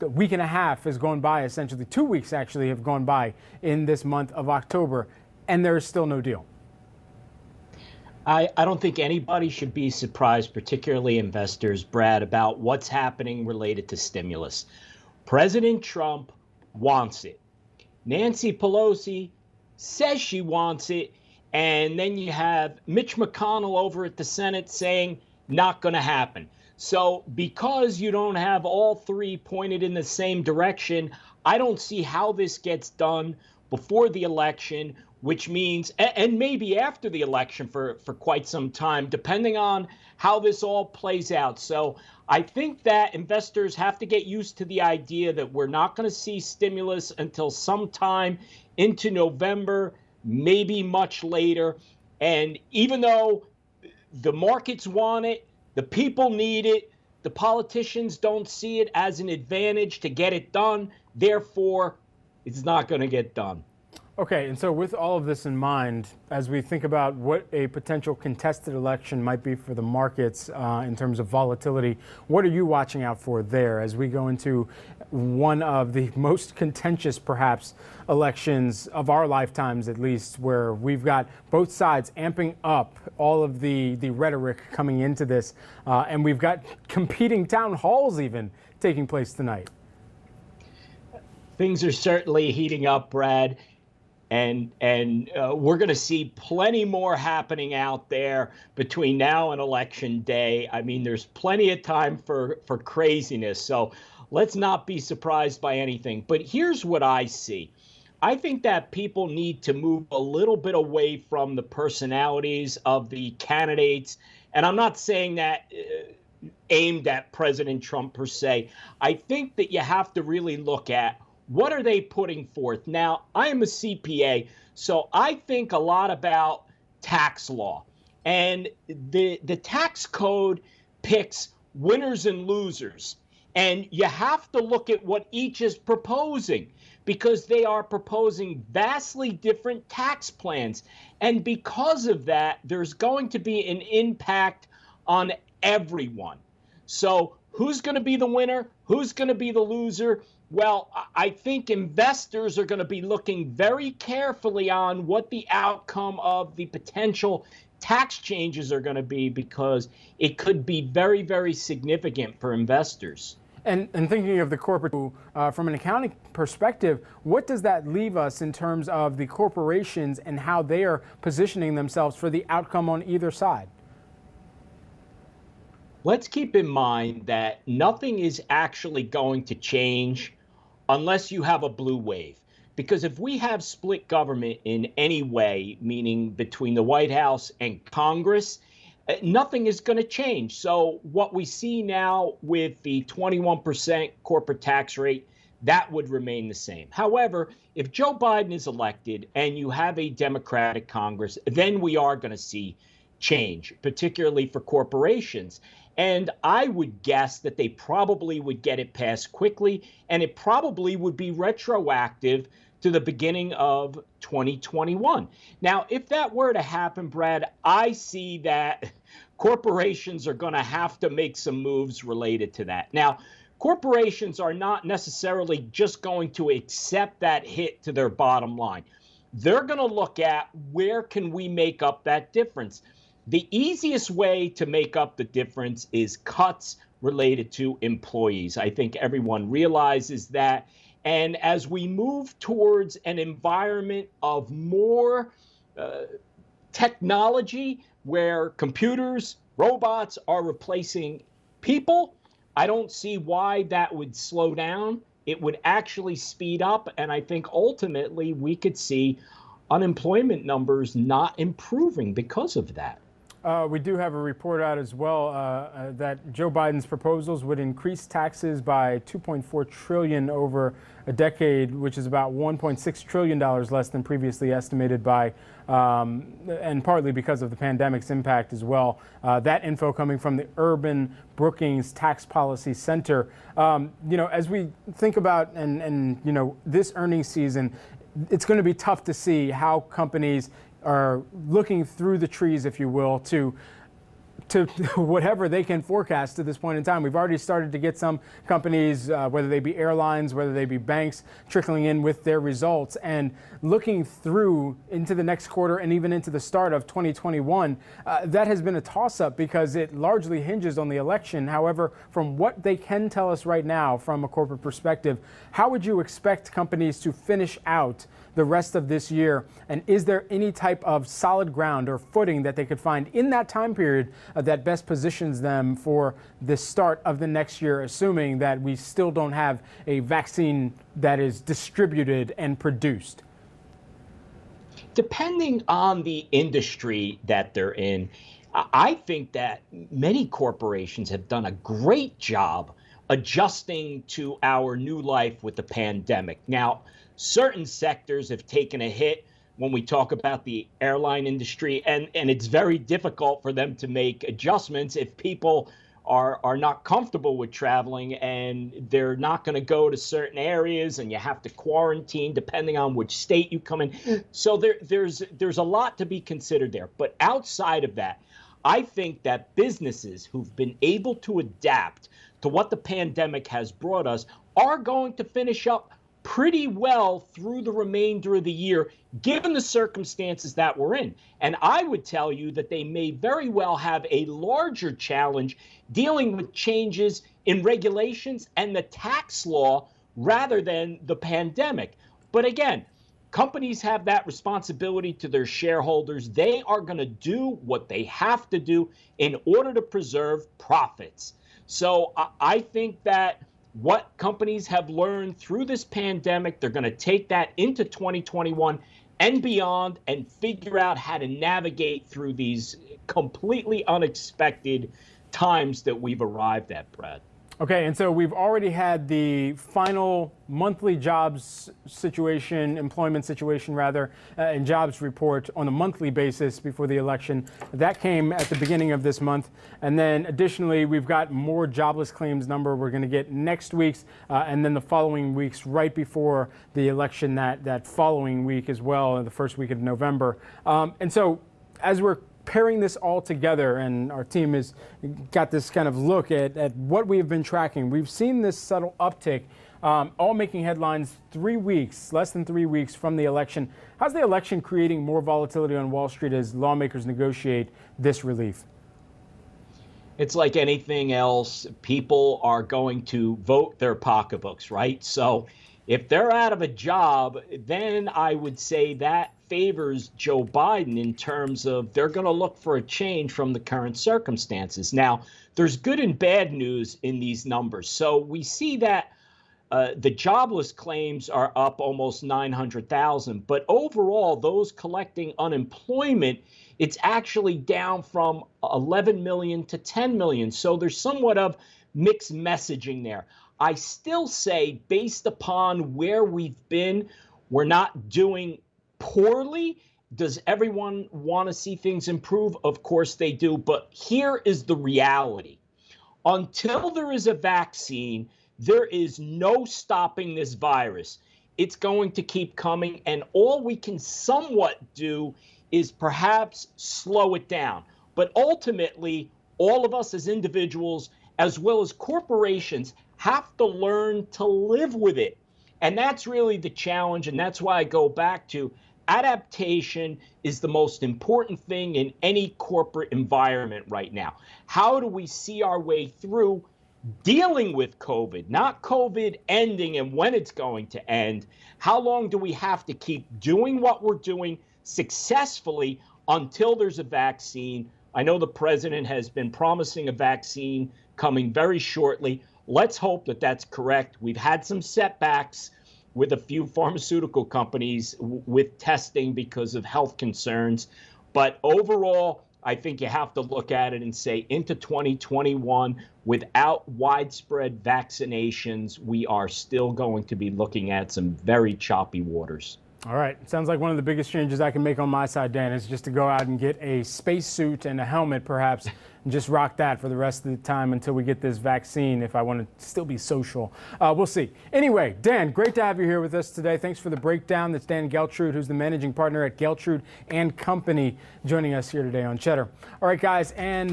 A week and a half has gone by, essentially 2 weeks actually have gone by in this month of October, and there is still no deal. I don't think anybody should be surprised, particularly investors, Brad, about what's happening related to stimulus. President Trump wants it. Nancy Pelosi says she wants it. And then you have Mitch McConnell over at the Senate saying not going to happen. So because you don't have all three pointed in the same direction, I don't see how this gets done before the election, which means, and maybe after the election for quite some time, depending on how this all plays out. So I think that investors have to get used to the idea that we're not going to see stimulus until sometime into November, maybe much later. And even though the markets want it, the people need it, the politicians don't see it as an advantage to get it done. Therefore, it's not going to get done. Okay, and so with all of this in mind, as we think about what a potential contested election might be for the markets in terms of volatility, what are you watching out for there as we go into one of the most contentious, perhaps, elections of our lifetimes, at least, where we've got both sides amping up all of the rhetoric coming into this, and we've got competing town halls even taking place tonight? Things are certainly heating up, Brad. And we're going to see plenty more happening out there between now and Election Day. I mean, there's plenty of time for craziness. So let's not be surprised by anything. But here's what I see. I think that people need to move a little bit away from the personalities of the candidates. And I'm not saying that aimed at President Trump per se. I think that you have to really look at what are they putting forth? Now, I am a CPA, so I think a lot about tax law. And the tax code picks winners and losers. And you have to look at what each is proposing because they are proposing vastly different tax plans. And because of that, there's going to be an impact on everyone. So who's going to be the winner? Who's going to be the loser? Well, I think investors are going to be looking very carefully on what the outcome of the potential tax changes are going to be because it could be very, very significant for investors. And thinking of the corporate, from an accounting perspective, what does that leave us in terms of the corporations and how they are positioning themselves for the outcome on either side? Let's keep in mind that nothing is actually going to change unless you have a blue wave. Because if we have split government in any way, meaning between the White House and Congress, nothing is going to change. So what we see now with the 21% corporate tax rate, that would remain the same. However, if Joe Biden is elected and you have a Democratic Congress, then we are going to see change, particularly for corporations. And I would guess that they probably would get it passed quickly, and it probably would be retroactive to the beginning of 2021. Now, if that were to happen, Brad, I see that corporations are going to have to make some moves related to that. Now, corporations are not necessarily just going to accept that hit to their bottom line. They're going to look at where can we make up that difference. The easiest way to make up the difference is cuts related to employees. I think everyone realizes that. And as we move towards an environment of more technology where computers, robots are replacing people, I don't see why that would slow down. It would actually speed up. And I think ultimately we could see unemployment numbers not improving because of that. We do have a report out as well that Joe Biden's proposals would increase taxes by $2.4 trillion over a decade, which is about $1.6 trillion less than previously estimated by, and partly because of the pandemic's impact as well. That info coming from the Urban Brookings Tax Policy Center. As we think about and this earnings season, it's going to be tough to see how companies are looking through the trees, if you will, to to whatever they can forecast to this point in time. We've already started to get some companies, whether they be airlines, whether they be banks, trickling in with their results. And looking through into the next quarter and even into the start of 2021, that has been a toss-up because it largely hinges on the election. However, from what they can tell us right now from a corporate perspective, how would you expect companies to finish out the rest of this year? And is there any type of solid ground or footing that they could find in that time period that best positions them for the start of the next year, assuming that we still don't have a vaccine that is distributed and produced? Depending on the industry that they're in, I think that many corporations have done a great job adjusting to our new life with the pandemic. Now, certain sectors have taken a hit when we talk about the airline industry, and it's very difficult for them to make adjustments if people are not comfortable with traveling and they're not going to go to certain areas and you have to quarantine depending on which state you come in. So there's a lot to be considered there. But outside of that, I think that businesses who've been able to adapt to what the pandemic has brought us are going to finish up pretty well through the remainder of the year, given the circumstances that we're in. And I would tell you that they may very well have a larger challenge dealing with changes in regulations and the tax law rather than the pandemic. But again, companies have that responsibility to their shareholders. They are going to do what they have to do in order to preserve profits. So I think that what companies have learned through this pandemic, they're going to take that into 2021 and beyond and figure out how to navigate through these completely unexpected times that we've arrived at, Brad. Okay, and so we've already had the final monthly jobs situation, employment situation rather, and jobs report on a monthly basis before the election. That came at the beginning of this month. And then additionally, we've got more jobless claims number we're going to get next week's and then the following weeks right before the election that following week as well, the first week of November. And so as we're pairing this all together, and our team has got this kind of look at what we've been tracking. We've seen this subtle uptick, all making headlines 3 weeks, less than 3 weeks from the election. How's the election creating more volatility on Wall Street as lawmakers negotiate this relief? It's like anything else. People are going to vote their pocketbooks, right? So if they're out of a job, then I would say that favors Joe Biden in terms of they're going to look for a change from the current circumstances. Now, there's good and bad news in these numbers. So we see that the jobless claims are up almost 900,000. But overall, those collecting unemployment, it's actually down from 11 million to 10 million. So there's somewhat of mixed messaging there. I still say, based upon where we've been, we're not doing poorly. Does everyone want to see things improve? Of course they do. But here is the reality. Until there is a vaccine, there is no stopping this virus. It's going to keep coming. And all we can somewhat do is perhaps slow it down. But ultimately, all of us as individuals, as well as corporations, have to learn to live with it. And that's really the challenge. And that's why I go back to adaptation is the most important thing in any corporate environment right now. How do we see our way through dealing with COVID, not COVID ending and when it's going to end? How long do we have to keep doing what we're doing successfully until there's a vaccine? I know the president has been promising a vaccine coming very shortly. Let's hope that that's correct. We've had some setbacks with a few pharmaceutical companies with testing because of health concerns. But overall, I think you have to look at it and say into 2021, without widespread vaccinations, we are still going to be looking at some very choppy waters. All right. Sounds like one of the biggest changes I can make on my side, Dan, is just to go out and get a spacesuit and a helmet, perhaps, and just rock that for the rest of the time until we get this vaccine if I want to still be social. We'll see. Anyway, Dan, great to have you here with us today. Thanks for the breakdown. That's Dan Geltrude, who's the managing partner at Geltrude and Company, joining us here today on Cheddar. All right, guys, and